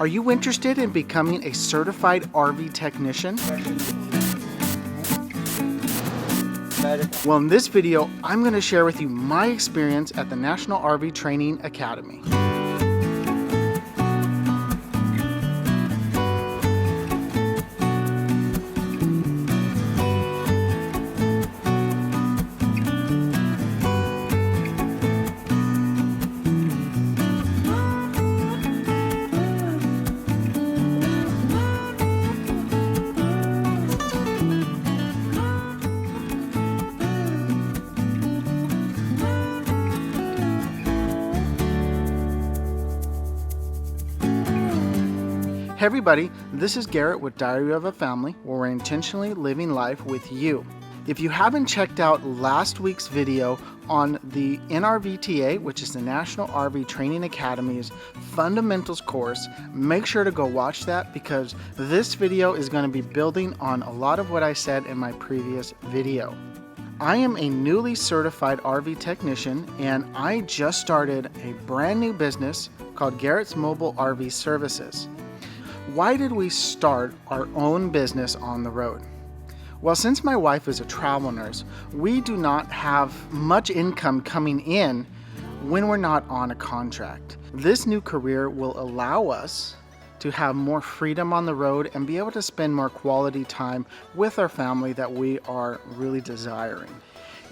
Are you interested in becoming a certified RV technician? Well, in this video, I'm going to share with you my experience at the National RV Training Academy. Hey everybody, this is Garrett with Diary of a Family, where we're intentionally living life with you. If you haven't checked out last week's video on the NRVTA, which is the National RV Training Academy's Fundamentals course, make sure to go watch that because this video is going to be building on a lot of what I said in my previous video. I am a newly certified RV technician and I just started a brand new business called Garrett's Mobile RV Services. Why did we start our own business on the road? Well, since my wife is a travel nurse, we do not have much income coming in when we're not on a contract. This new career will allow us to have more freedom on the road and be able to spend more quality time with our family that we are really desiring.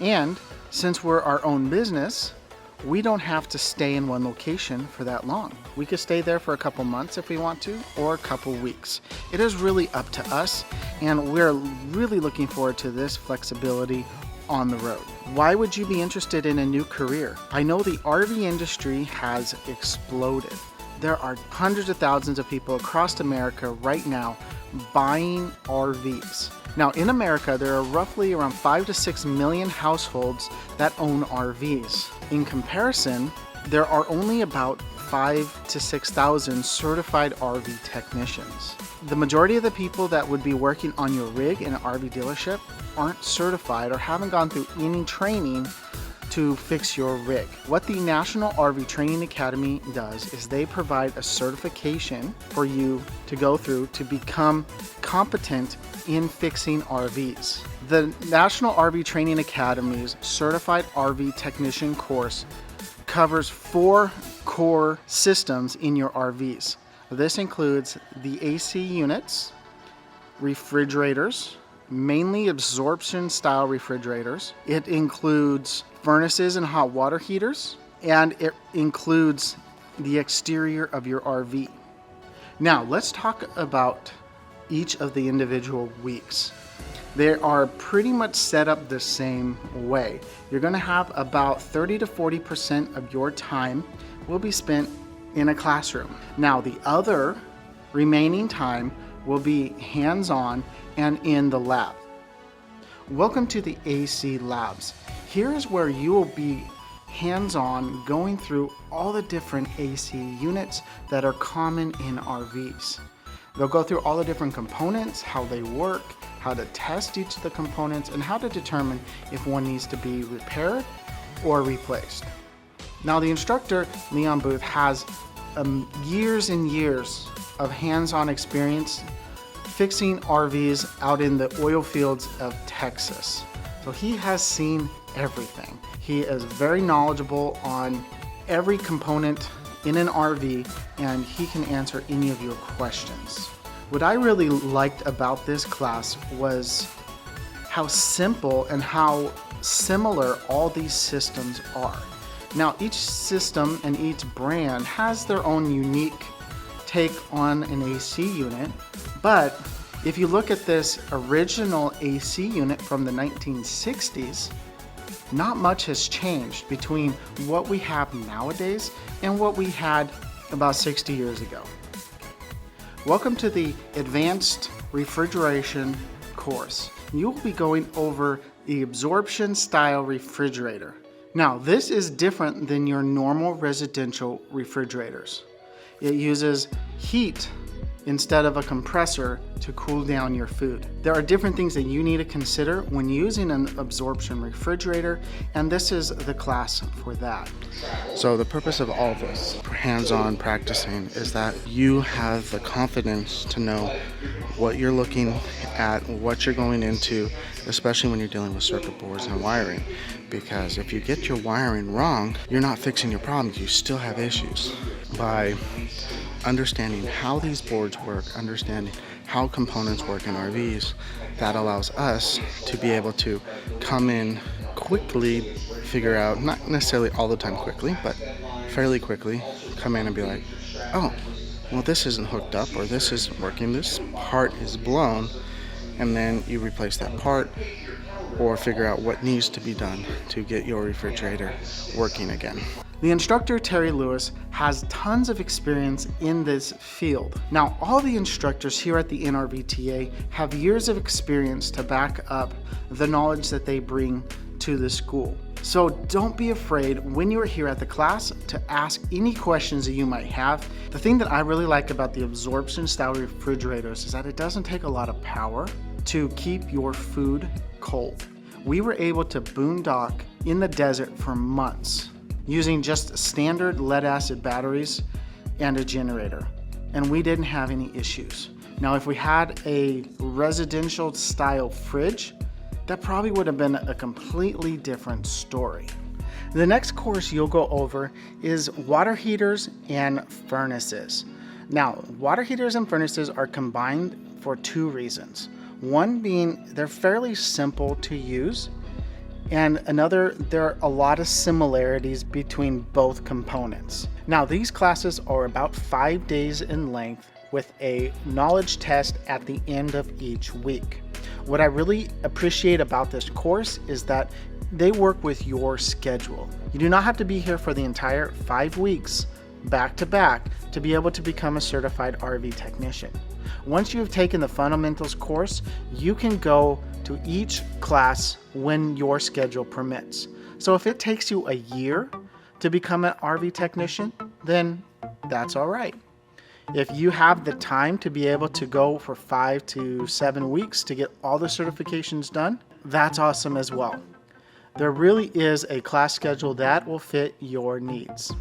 And since we're our own business, we don't have to stay in one location for that long. We could stay there for a couple months if we want to, or a couple weeks. It is really up to us, and we're really looking forward to this flexibility on the road. Why would you be interested in a new career? I know the RV industry has exploded. There are hundreds of thousands of people across America right now buying RVs. Now in America, there are roughly around 5 to 6 million households that own RVs. In comparison, there are only about 5 to 6,000 certified RV technicians. The majority of the people that would be working on your rig in an RV dealership aren't certified or haven't gone through any training to fix your rig. What the National RV Training Academy does is they provide a certification for you to go through to become competent in fixing RVs. The National RV Training Academy's Certified RV Technician course covers 4 core systems in your RVs. This includes the AC units, refrigerators, mainly absorption style refrigerators. It includes furnaces and hot water heaters, and it includes the exterior of your RV. Now let's talk about each of the individual weeks. They are pretty much set up the same way. You're going to have about 30 to 40% of your time will be spent in a classroom. Now the other remaining time will be hands-on and in the lab. Welcome to the AC labs. Here is where you will be hands-on going through all the different AC units that are common in RVs. They'll go through all the different components, how they work, how to test each of the components, and how to determine if one needs to be repaired or replaced. Now the instructor, Leon Booth, has years and years of hands-on experience fixing RVs out in the oil fields of Texas. So he has seen everything. He is very knowledgeable on every component in an RV, and he can answer any of your questions. What I really liked about this class was how simple and how similar all these systems are. Now each system and each brand has their own unique take on an AC unit, but if you look at this original AC unit from the 1960s, not much has changed between what we have nowadays and what we had about 60 years ago. Welcome to the Advanced Refrigeration course. You will be going over the absorption style refrigerator. Now, this is different than your normal residential refrigerators. It uses heat instead of a compressor to cool down your food. There are different things that you need to consider when using an absorption refrigerator, and this is the class for that. So the purpose of all this hands-on practicing is that you have the confidence to know what you're looking at, what you're going into, especially when you're dealing with circuit boards and wiring. Because if you get your wiring wrong, you're not fixing your problems, you still have issues. By understanding how these boards work, understanding how components work in RVs, that allows us to be able to come in quickly, figure out, not necessarily all the time quickly, but fairly quickly, come in and be like, oh, well, this isn't hooked up, or this isn't working, this part is blown, and then you replace that part or figure out what needs to be done to get your refrigerator working again. The instructor, Terry Lewis, has tons of experience in this field. Now, all the instructors here at the NRVTA have years of experience to back up the knowledge that they bring to the school. So don't be afraid when you're here at the class to ask any questions that you might have. The thing that I really like about the absorption style refrigerators is that it doesn't take a lot of power to keep your food cold. We were able to boondock in the desert for months using just standard lead acid batteries and a generator, and we didn't have any issues. Now, if we had a residential style fridge, that probably would have been a completely different story. The next course you'll go over is water heaters and furnaces. Now, water heaters and furnaces are combined for two reasons. One being they're fairly simple to use, and another, there are a lot of similarities between both components. Now, these classes are about 5 days in length with a knowledge test at the end of each week. What I really appreciate about this course is that they work with your schedule. You do not have to be here for the entire 5 weeks back to back to be able to become a certified RV technician. Once you've taken the fundamentals course, you can go to each class when your schedule permits. So if it takes you a year to become an RV technician, then that's all right. If you have the time to be able to go for 5 to 7 weeks to get all the certifications done, that's awesome as well. There really is a class schedule that will fit your needs.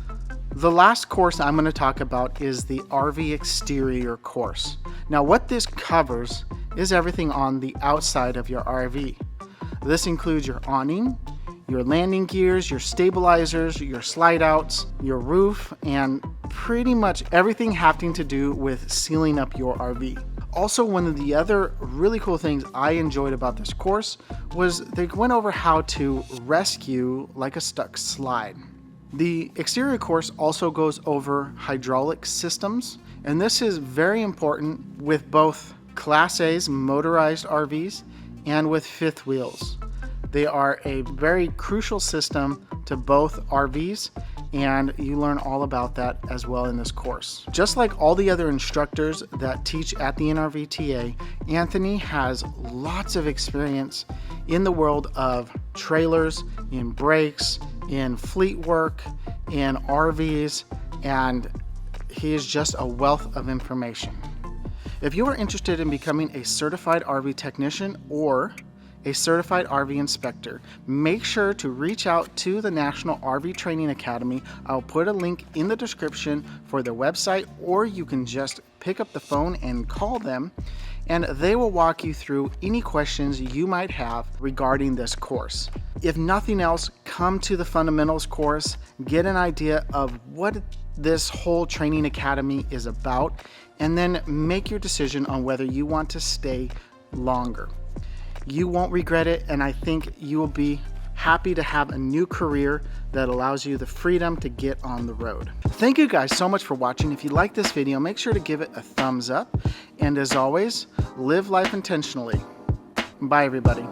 The last course I'm going to talk about is the RV exterior course. Now, what this covers is everything on the outside of your RV. This includes your awning, your landing gears, your stabilizers, your slide outs, your roof, and pretty much everything having to do with sealing up your RV. Also, one of the other really cool things I enjoyed about this course was they went over how to rescue like a stuck slide. The exterior course also goes over hydraulic systems, and this is very important with both Class A's motorized RVs and with fifth wheels. They are a very crucial system to both RVs, and you learn all about that as well in this course. Just like all the other instructors that teach at the NRVTA, Anthony has lots of experience in the world of trailers, in brakes, in fleet work, in RVs, and he is just a wealth of information. If you are interested in becoming a certified RV technician or a certified RV inspector, make sure to reach out to the National RV Training Academy. I'll put a link in the description for their website, or you can just pick up the phone and call them, and they will walk you through any questions you might have regarding this course. If nothing else, come to the fundamentals course, get an idea of what this whole training academy is about, and then make your decision on whether you want to stay longer. You won't regret it, and I think you will be happy to have a new career that allows you the freedom to get on the road. Thank you guys so much for watching. If you like this video, make sure to give it a thumbs up, and as always, live life intentionally. Bye everybody.